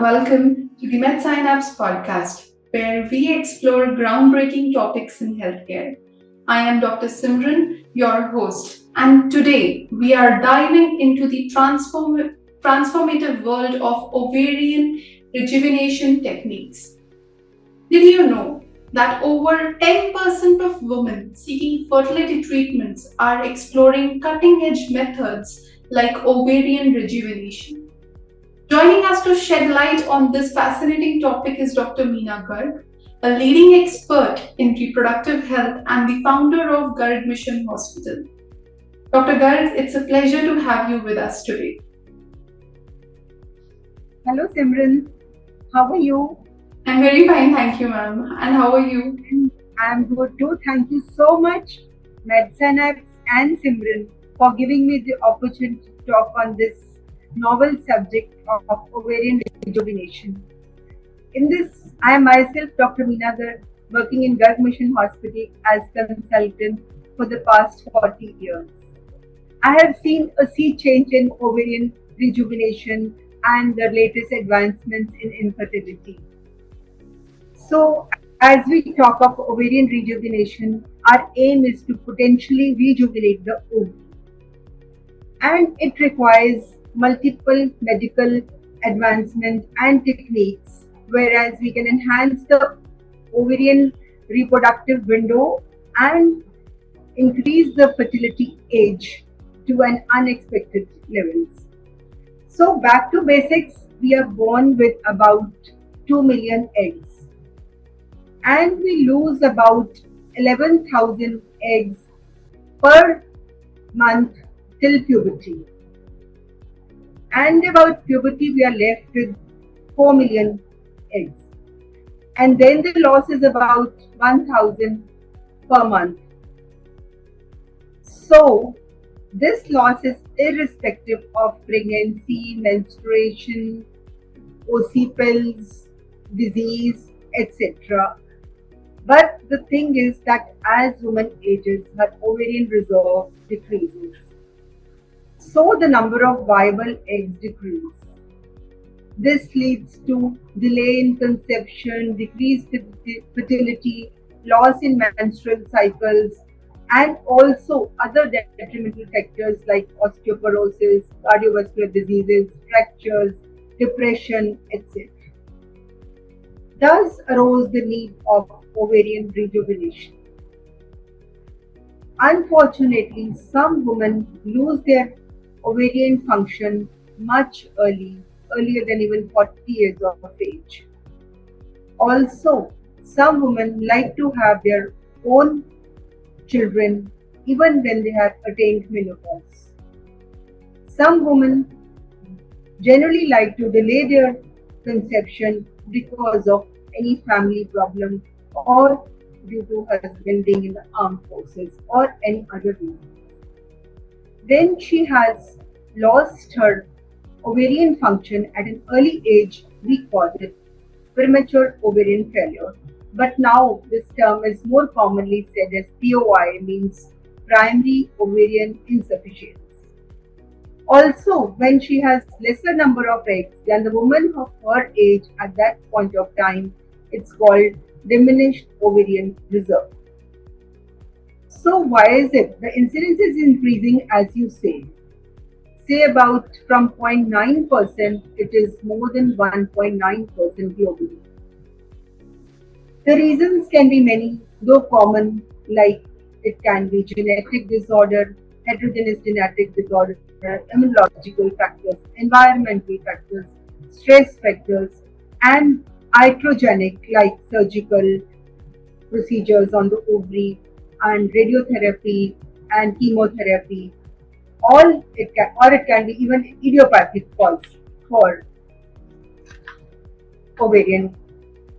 welcome to the MedSynapse podcast, where we explore groundbreaking topics in healthcare. I am Dr. Simran, your host, and today we are diving into the transformative world of ovarian rejuvenation techniques. Did you know that over 10% of women seeking fertility treatments are exploring cutting edge methods like ovarian rejuvenation? Joining us to shed light on this fascinating topic is Dr. Meena Garg, a leading expert in reproductive health and the founder of Garg Mission Hospital. Dr. Garg, it's a pleasure to have you with us today. Hello Simran, how are you? I'm very fine, thank you, ma'am. And how are you? I'm good too. Thank you so much, MedSynapse and Simran, for giving me the opportunity to talk on this novel subject of ovarian rejuvenation. In this, I am myself Dr. Meena Garg, working in Garg Mission Hospital as consultant for the past 40 years. I have seen a sea change in ovarian rejuvenation and the latest advancements in infertility. So, as we talk of ovarian rejuvenation, our aim is to potentially rejuvenate the ovary. And it requires multiple medical advancements and techniques, whereas we can enhance the ovarian reproductive window and increase the fertility age to an unexpected levels. So back to basics, we are born with about 2 million eggs and we lose about 11,000 eggs per month till puberty. And about puberty, we are left with 4 million eggs. And then the loss is about 1,000 per month. So, this loss is irrespective of pregnancy, menstruation, OC pills, disease, etc. But the thing is that as woman ages, her ovarian reserve decreases. So the number of viable eggs decrease. This leads to delay in conception, decreased fertility, loss in menstrual cycles, and also other detrimental factors like osteoporosis, cardiovascular diseases, fractures, depression, etc. Thus arose the need of ovarian rejuvenation. Unfortunately, some women lose their ovarian function much earlier than even 40 years of age. Also, some women like to have their own children even when they have attained menopause. Some women generally like to delay their conception because of any family problem or due to husband being in the armed forces or any other reason. Then she has lost her ovarian function at an early age, we call it premature ovarian failure. But now this term is more commonly said as POI, means primary ovarian insufficiency. Also, when she has lesser number of eggs than the woman of her age at that point of time, it's called diminished ovarian reserve. So why is it? The incidence is increasing as you say. Say about from 0.9%, it is more than 1.9% globally. The reasons can be many, though common, like it can be genetic disorder, heterogeneous genetic disorder, immunological factors, environmental factors, stress factors, and iatrogenic like surgical procedures on the ovary and radiotherapy and chemotherapy. It can be even idiopathic cause for ovarian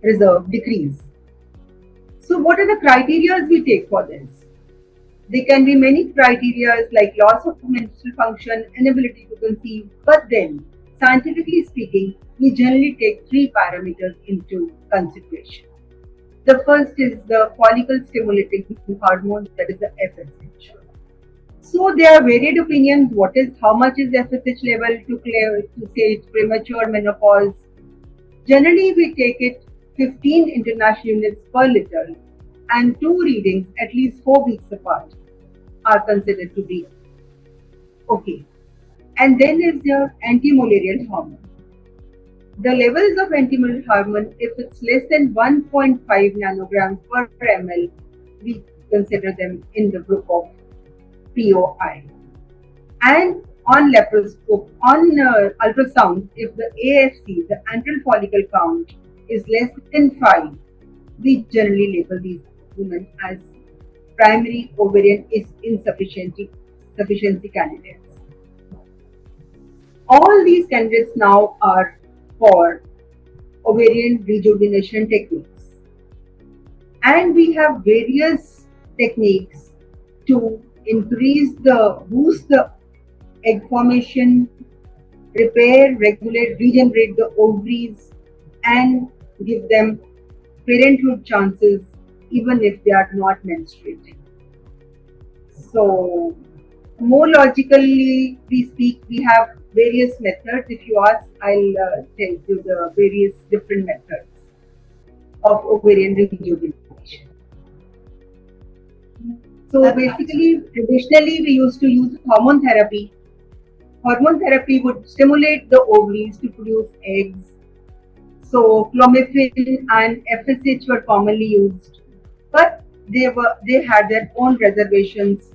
reserve decrease. So what are the criteria we take for this? There can be many criteria like loss of menstrual function, inability to conceive, but then, scientifically speaking, we generally take three parameters into consideration. The first is the follicle stimulating hormone, that is the FSH. So there are varied opinions. How much is FSH level to say it's premature menopause? Generally, we take it 15 international units per liter, and two readings at least 4 weeks apart are considered to be okay. And then is your anti-malarial hormone. The levels of anti-malarial hormone, if it's less than 1.5 nanograms per ml, we consider them in the group of POI. And on laparoscope, on ultrasound, if the AFC, the antral follicle count, is less than 5, we generally label these women as primary ovarian insufficiency candidates. All these candidates now are for ovarian rejuvenation techniques. And we have various techniques to boost the egg formation, repair, regulate, regenerate the ovaries, and give them parenthood chances even if they are not menstruating. So, more logically we speak, we have various methods. If you ask, I'll tell you the various different methods of ovarian rejuvenation. So basically, traditionally we used to use hormone therapy. Hormone therapy would stimulate the ovaries to produce eggs. So clomiphene and FSH were commonly used, but they had their own reservations,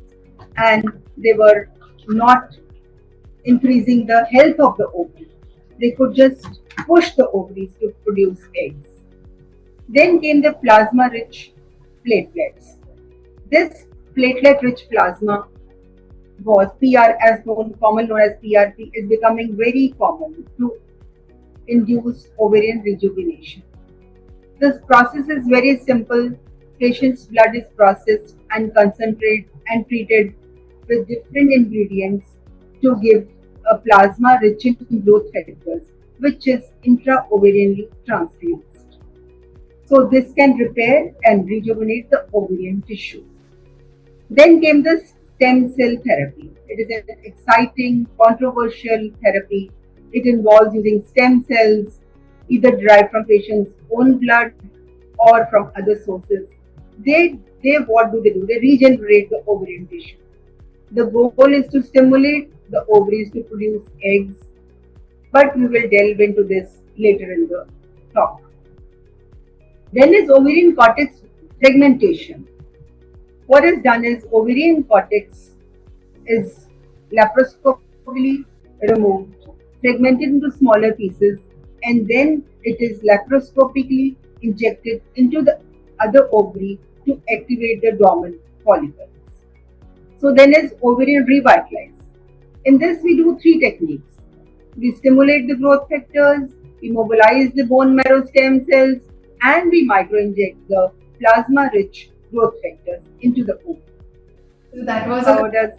and they were not increasing the health of the ovary. They could just push the ovaries to produce eggs. Then came the plasma-rich platelets. This platelet-rich plasma was commonly known as PRP, is becoming very common to induce ovarian rejuvenation. This process is very simple. Patient's blood is processed and concentrated and treated with different ingredients to give a plasma rich in growth factors, which is intra-ovarianly transfused. So this can repair and rejuvenate the ovarian tissue. Then came the stem cell therapy. It is an exciting, controversial therapy. It involves using stem cells, either derived from patient's own blood or from other sources. What do? They regenerate the ovarian tissue. The goal is to stimulate the ovaries to produce eggs, but we will delve into this later in the talk. Then is ovarian cortex fragmentation. What is done is ovarian cortex is laparoscopically removed, segmented into smaller pieces, and then it is laparoscopically injected into the other ovary to activate the dormant follicles. So then is ovarian revitalize. In this we do 3 techniques. We stimulate the growth factors, we mobilize the bone marrow stem cells, and we microinject the plasma-rich growth factors into the ovary. So that was an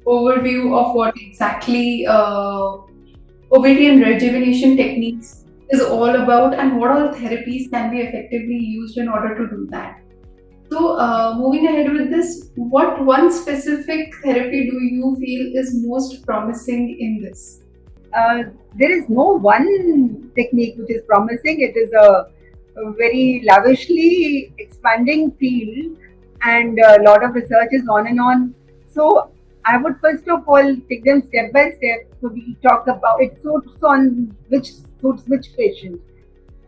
overview of what exactly ovarian rejuvenation techniques is all about and what all therapies can be effectively used in order to do that. So moving ahead with this, what one specific therapy do you feel is most promising in this? There is no one technique which is promising. It is a very lavishly expanding field, and a lot of research is on and on. So I would first of all take them step by step. So we talk about it suits which patient,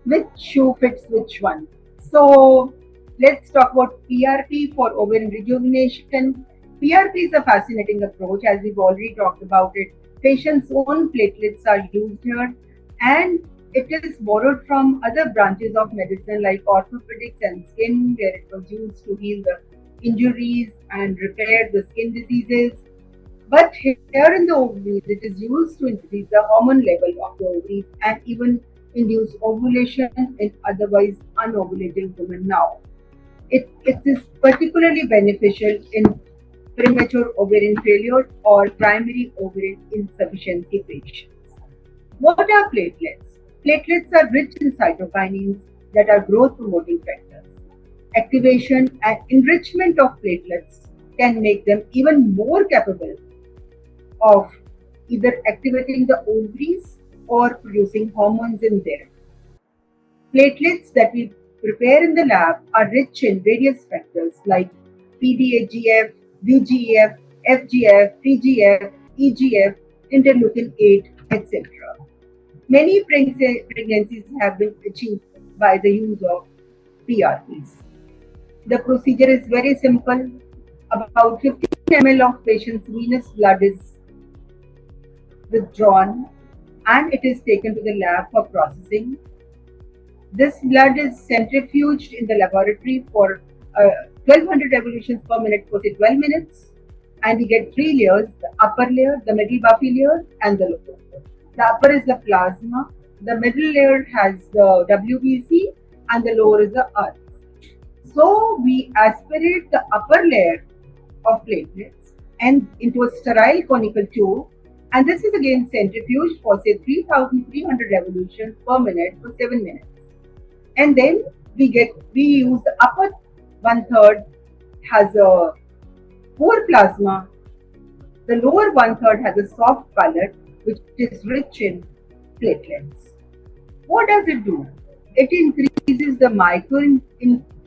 which shoe fits which one. So let's talk about PRP for ovarian rejuvenation. PRP is a fascinating approach, as we've already talked about it. Patients' own platelets are used here, and it is borrowed from other branches of medicine like orthopedics and skin, where it was used to heal the injuries and repair the skin diseases. But here in the ovaries, it is used to increase the hormone level of the ovaries and even induce ovulation in otherwise unovulating women now. It is particularly beneficial in premature ovarian failure or primary ovarian insufficiency patients. What are platelets? Platelets are rich in cytokinins that are growth promoting factors. Activation and enrichment of platelets can make them even more capable of either activating the ovaries or producing hormones in there. Platelets that we prepare in the lab are rich in various factors like PDAGF, VGF, FGF, TGF, EGF, interleukin 8, etc. Many pregnancies have been achieved by the use of PRPs. The procedure is very simple. About 15 ml of patient's venous blood is withdrawn and it is taken to the lab for processing. This blood is centrifuged in the laboratory for 1200 revolutions per minute for 12 minutes, and we get three layers: the upper layer, the middle buffy layer, and the lower. The upper is the plasma, the middle layer has the WBC, and the lower is the earth. So we aspirate the upper layer of platelets and into a sterile conical tube, and this is again centrifuged for say 3300 revolutions per minute for 7 minutes. And then we use the upper 1/3 has a poor plasma, the lower 1/3 has a soft pellet which is rich in platelets. What does it do? It increases the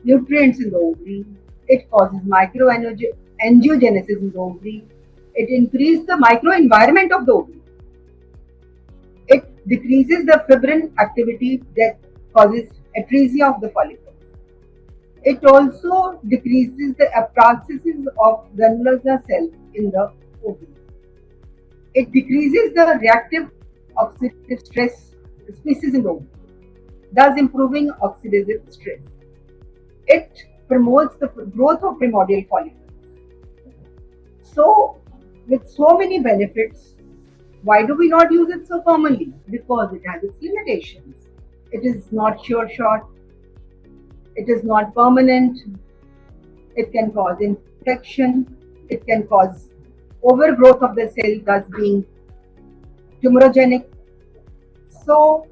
nutrients in the ovary. It causes microangiogenesis in the ovary. It increases the microenvironment of the ovary. It decreases the fibrin activity that causes atresia of the follicle. It also decreases the apoptosis of granulosa cells in the ovary. It decreases the reactive oxidative stress species in the ovary, thus improving oxidative stress. It promotes the growth of primordial follicles. So, with so many benefits, why do we not use it so commonly? Because it has its limitations. It is not sure shot. It is not permanent. It can cause infection. It can cause overgrowth of the cell, thus being tumorigenic. So,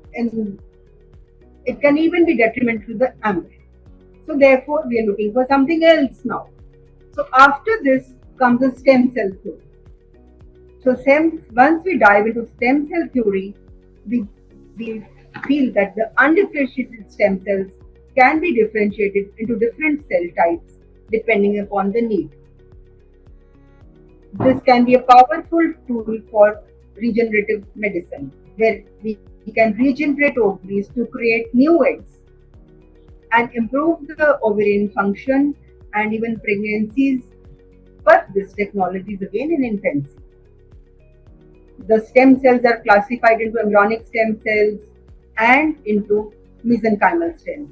it can even be detrimental to the embryo. So, therefore, we are looking for something else now. So, after this comes the stem cell theory. So, once we dive into stem cell theory, we feel that the undifferentiated stem cells can be differentiated into different cell types depending upon the need. This can be a powerful tool for regenerative medicine, where we can regenerate ovaries to create new eggs and improve the ovarian function and even pregnancies. But this technology is again in infancy. The stem cells are classified into embryonic stem cells and into mesenchymal cells,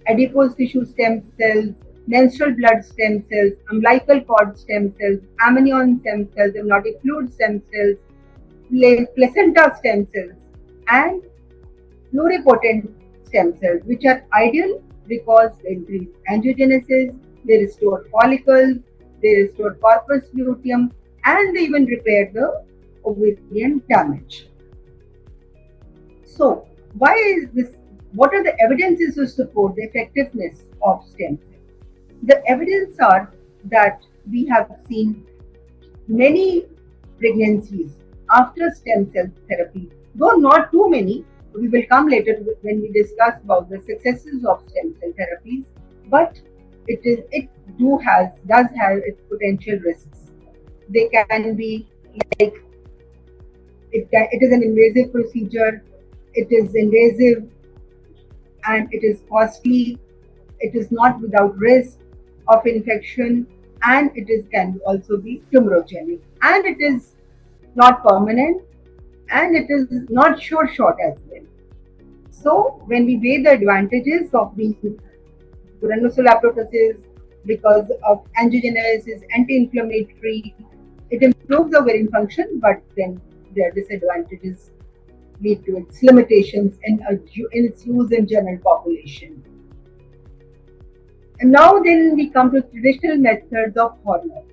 adipose tissue stem cells, menstrual blood stem cells, umbilical cord stem cells, amnion stem cells, amniotic fluid stem cells, placenta stem cells, and pluripotent stem cells, which are ideal because they increase angiogenesis, they restore follicles, they restore corpus luteum, and they even repair the ovarian damage. So, why is this? What are the evidences to support the effectiveness of stem cells? The evidence are that we have seen many pregnancies after stem cell therapy, though not too many. We will come later when we discuss about the successes of stem cell therapies, but it does have its potential risks. They can be like it is an invasive procedure. It is invasive and it is costly. It is not without risk of infection, and can also be tumorigenic, and it is not permanent, and it is not sure shot as well. So when we weigh the advantages of being granulosa apoptosis because of angiogenesis, anti-inflammatory, it improves the ovarian function, but then their disadvantages lead to its limitations in its use in general population. And now then we come to traditional methods of hormone.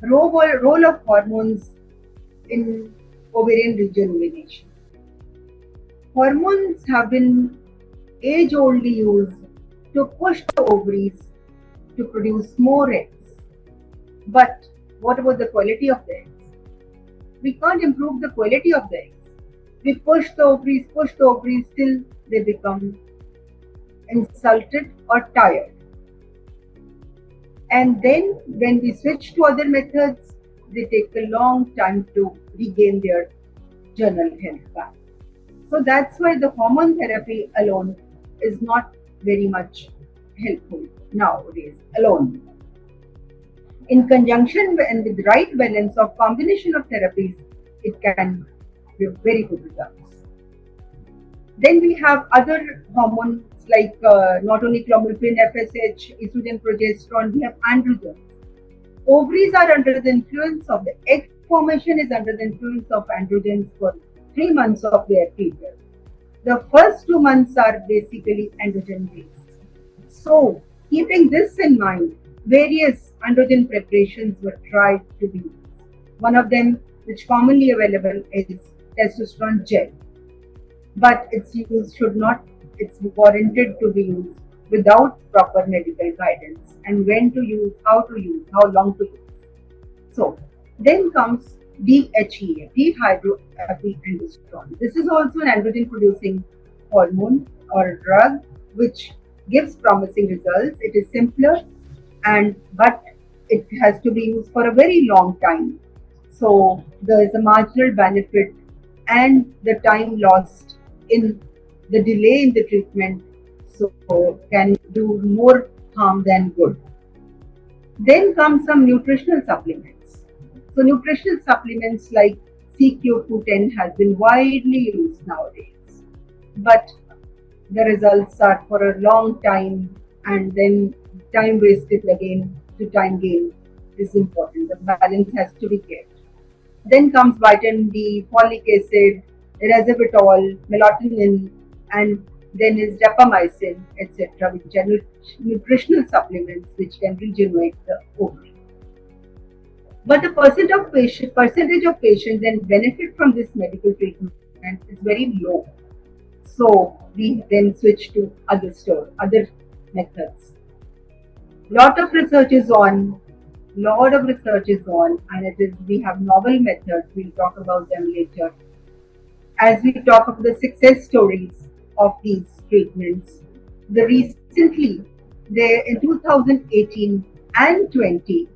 Role of hormones in ovarian rejuvenation. Hormones have been age-oldly used to push the ovaries to produce more eggs. But what about the quality of the eggs? We can't improve the quality of the eggs. We push the ovaries till they become insulted or tired. And then when we switch to other methods, they take a long time to regain their general health back. So that's why the hormone therapy alone is not very much helpful nowadays alone. In conjunction and with right balance of combination of therapies, it can give very good results. Then we have other hormones like not only clomiphene, FSH, estrogen, progesterone, we have androgens. Ovaries are under the influence of the egg formation is under the influence of androgens for 3 months of their period. The first 2 months are basically androgen based. So, keeping this in mind, various androgen preparations were tried to be used. One of them, which commonly available, is testosterone gel. But its use it's warranted to be used without proper medical guidance, and when to use, how long to use. So, then comes DHEA, dehydroepiandrosterone. This is also an androgen producing hormone or drug which gives promising results. It is simpler but it has to be used for a very long time. So there is a marginal benefit, and the time lost in the delay in the treatment so can do more harm than good. Then come some nutritional supplements. So nutritional supplements like CQ210 has been widely used nowadays, but the results are for a long time, and then time wasted again to time gain is important. The balance has to be kept. Then comes vitamin D, folic acid, resveratrol, melatonin, and then is rapamycin, etc., which are nutritional supplements which can regenerate the ovary. But the percentage of patients that benefit from this medical treatment is very low. So we then switch to other methods. Lot of research is on, and we have novel methods. We'll talk about them later. As we talk of the success stories of these treatments, recently, in 2018 and 20,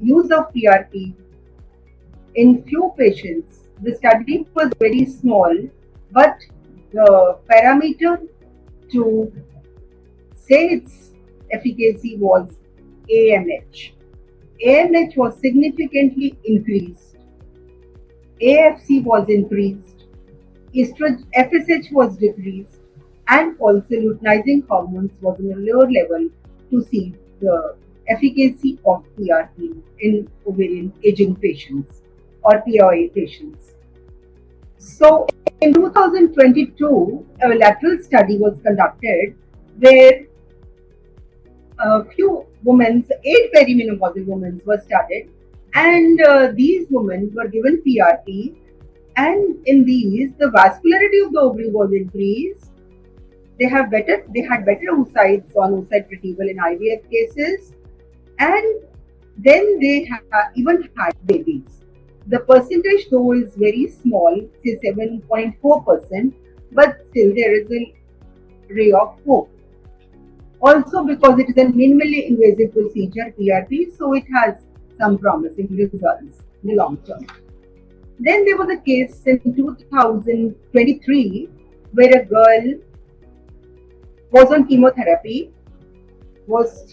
use of PRP in few patients. The study was very small, but the parameter to say its efficacy was AMH. AMH was significantly increased. AFC was increased. FSH was decreased, and also luteinizing hormones was in a lower level to see the efficacy of PRP in ovarian aging patients or POA patients. So in 2022, a lateral study was conducted where a few women, 8 perimenopausal women were studied, and these women were given PRP, and in these the vascularity of the ovary was increased. They had better oocytes on oocyte retrieval in IVF cases, and then they even had babies. The percentage though is very small, say 7.4%, but still there is a ray of hope. Also because it is a minimally invasive procedure, PRP, so it has some promising results in the long term. Then there was a case in 2023 where a girl was on chemotherapy.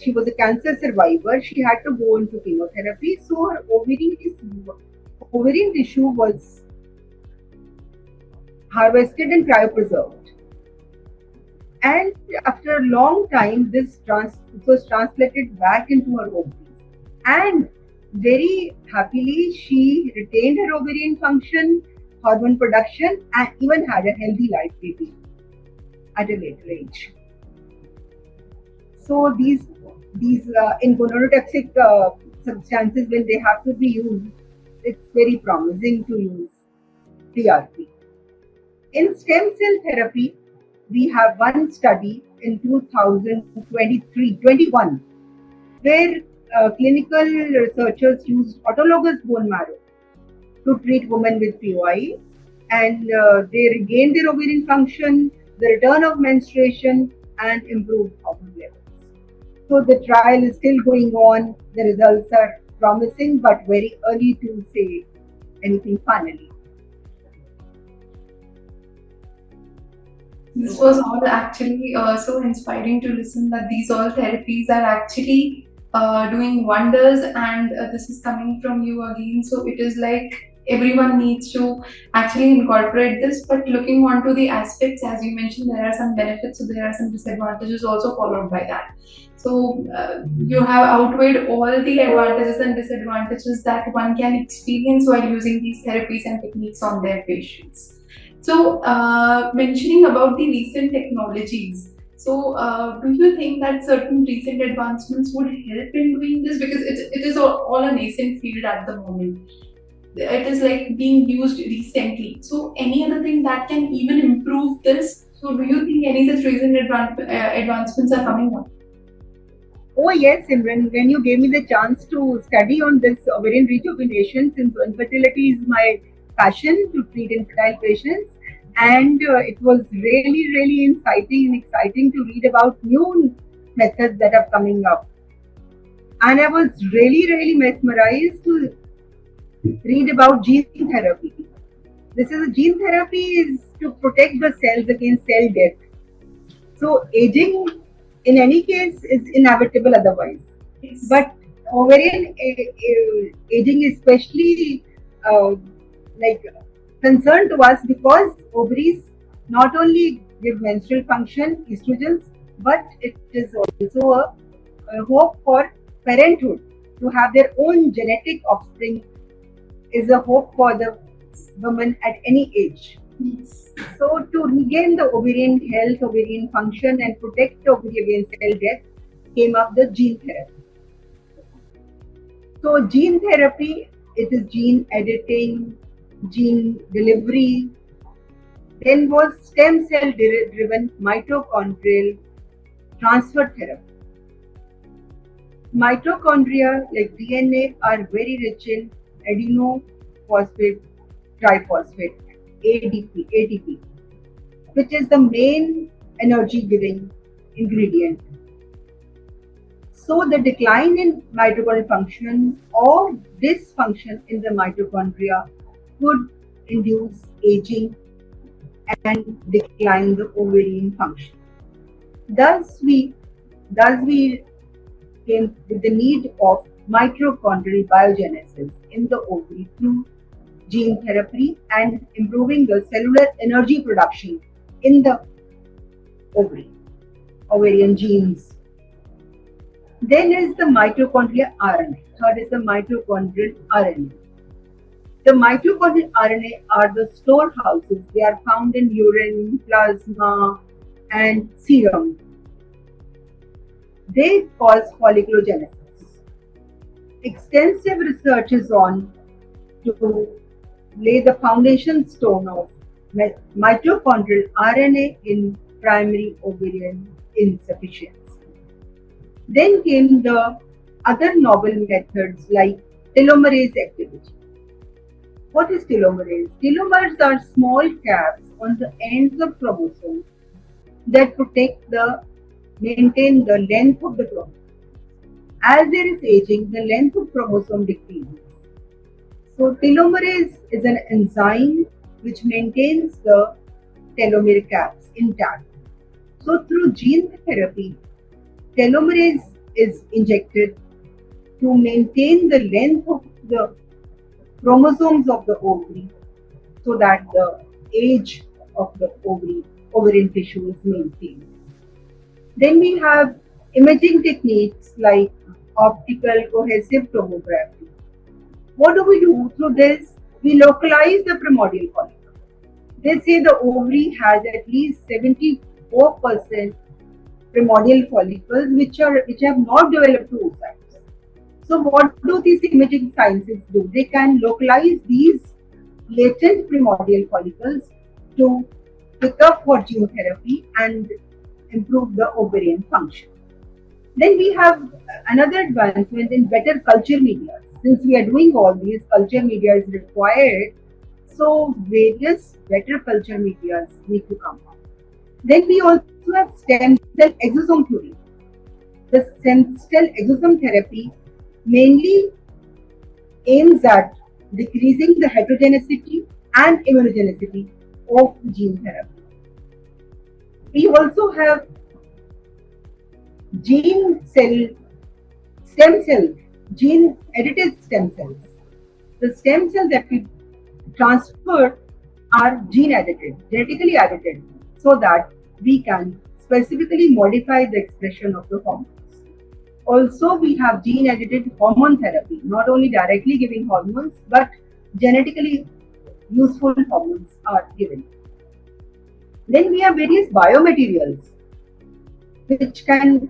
She was a cancer survivor. She had to go into chemotherapy, so her ovarian tissue was harvested and cryopreserved. And after a long time, this was transplanted back into her ovaries. And very happily, she retained her ovarian function, hormone production, and even had a healthy live baby at a later age. So these in gonadotoxic substances, when they have to be used, it's very promising to use PRP. In stem cell therapy, we have one study in 2021 where clinical researchers used autologous bone marrow to treat women with POI, and they regained their ovarian function. the return of menstruation, and improved hormone levels. So the trial is still going on. The results are promising, but very early to say anything finally. This was all actually so inspiring to listen that these all therapies are actually doing wonders, and this is coming from you again. So it is like everyone needs to actually incorporate this. But looking onto the aspects, as you mentioned, there are some benefits, so there are some disadvantages also followed by that. So you have outweighed all the advantages and disadvantages that one can experience while using these therapies and techniques on their patients. So, mentioning about the recent technologies, so do you think that certain recent advancements would help in doing this? Because it is all a nascent field at the moment. It is like being used recently. So, any other thing that can even improve this? So, do you think any such recent advancements are coming up? Oh yes, Simran, when you gave me the chance to study on this ovarian rejuvenation, since infertility is my passion to treat infertile patients, and it was really, really inciting and exciting to read about new methods that are coming up. And I was really, really mesmerized to read about gene therapy. This is a gene therapy is to protect the cells against cell death. So aging, in any case, is inevitable otherwise. Yes. But ovarian aging is especially uh, like concern to us because ovaries not only give menstrual function, estrogens, but it is also a hope for parenthood. To have their own genetic offspring is a hope for the woman at any age. Yes. So to regain the ovarian health, ovarian function, and protect the ovary against cell death, came up the gene therapy. So gene therapy, it is gene editing, gene delivery. Then was stem cell driven mitochondrial transfer therapy. Mitochondria, like DNA, are very rich in adenophosphate triphosphate, ATP, which is the main energy giving ingredient. So the decline in mitochondrial function or dysfunction in the mitochondria could induce aging and decline the ovarian function. Thus we came with the need of mitochondrial biogenesis in the ovary through gene therapy and improving the cellular energy production in the ovarian genes. Then is the mitochondrial RNA. Third is the mitochondrial RNA. The mitochondrial RNA are the storehouses. They are found in urine, plasma, and serum. They cause folliculogenesis. Extensive research is on to lay the foundation stone of mitochondrial RNA in primary ovarian insufficiency. Then came the other novel methods like telomerase activity. What is telomerase? Telomeres are small caps on the ends of chromosomes that maintain the length of the chromosome. As there is aging, the length of chromosome decreases. So telomerase is an enzyme which maintains the telomere caps intact. So through gene therapy, telomerase is injected to maintain the length of the chromosomes of the ovary so that the age of the ovarian tissue is maintained. Then we have imaging techniques like optical cohesive tomography. What do we do through this? We localize the primordial follicle. They say the ovary has at least 74% primordial follicles which have not developed oocytes. So what do these imaging sciences do? They can localize these latent primordial follicles to pick up for gene therapy and improve the ovarian function. Then we have another advancement in better culture media. Since we are doing all these, culture media is required. So various better culture medias need to come up. Then we also have stem cell exosome theory. The stem cell exosome therapy mainly aims at decreasing the heterogeneity and immunogenicity of gene therapy. We also have gene cell stem cells, gene edited stem cells. The stem cells that we transfer are gene edited, genetically edited, so that we can specifically modify the expression of the hormones. Also, we have gene edited hormone therapy, not only directly giving hormones, but genetically useful hormones are given. Then we have various biomaterials which can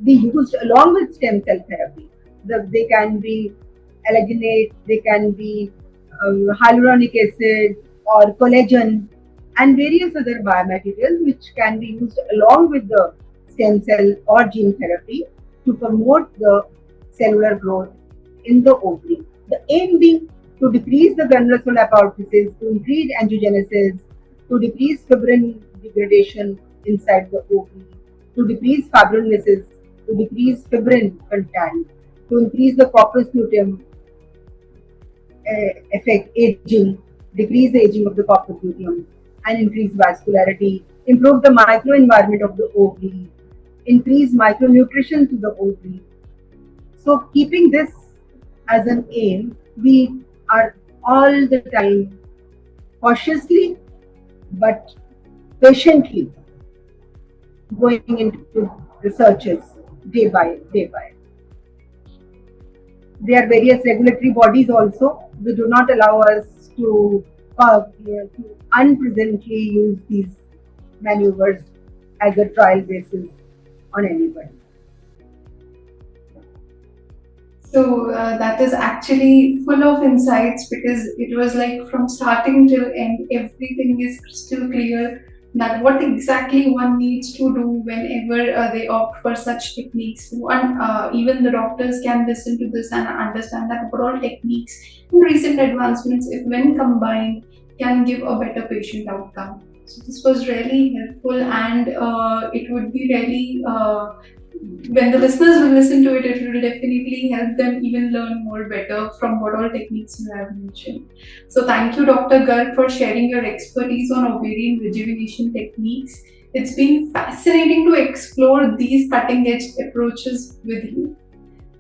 be used along with stem cell therapy. They can be allogeneic, they can be hyaluronic acid or collagen, and various other biomaterials which can be used along with the stem cell or gene therapy to promote the cellular growth in the ovary. The aim being to decrease the granulocyte apoptosis, to increase angiogenesis, to decrease fibrin degradation inside the ovary, to decrease fibrinolysis, to decrease fibrin content, to increase the corpus luteum effect, aging, decrease the aging of the corpus luteum, and increase vascularity, improve the microenvironment of the ovary, increase micronutrition to the ovary. So, keeping this as an aim, we are all the time cautiously but patiently going into researches day by day. There are various regulatory bodies also. They do not allow us to unpresently use these maneuvers as a trial basis on anybody. So that is actually full of insights, because it was like from starting till end, everything is crystal clear that what exactly one needs to do whenever they opt for such techniques. Even the doctors can listen to this and understand that overall techniques and recent advancements, if when combined, can give a better patient outcome. So this was really helpful, and it would be really when the listeners will listen to it, it will definitely help them even learn more better from what all techniques you have mentioned. So thank you, Dr. Garg, for sharing your expertise on ovarian rejuvenation techniques. It's been fascinating to explore these cutting-edge approaches with you.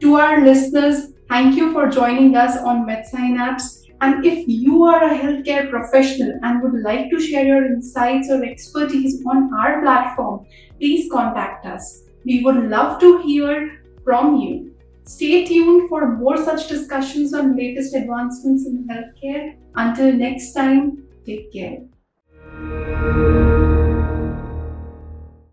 To our listeners, thank you for joining us on MedSynapse. And if you are a healthcare professional and would like to share your insights or expertise on our platform, please contact us. We would love to hear from you. Stay tuned for more such discussions on latest advancements in healthcare. Until next time, take care.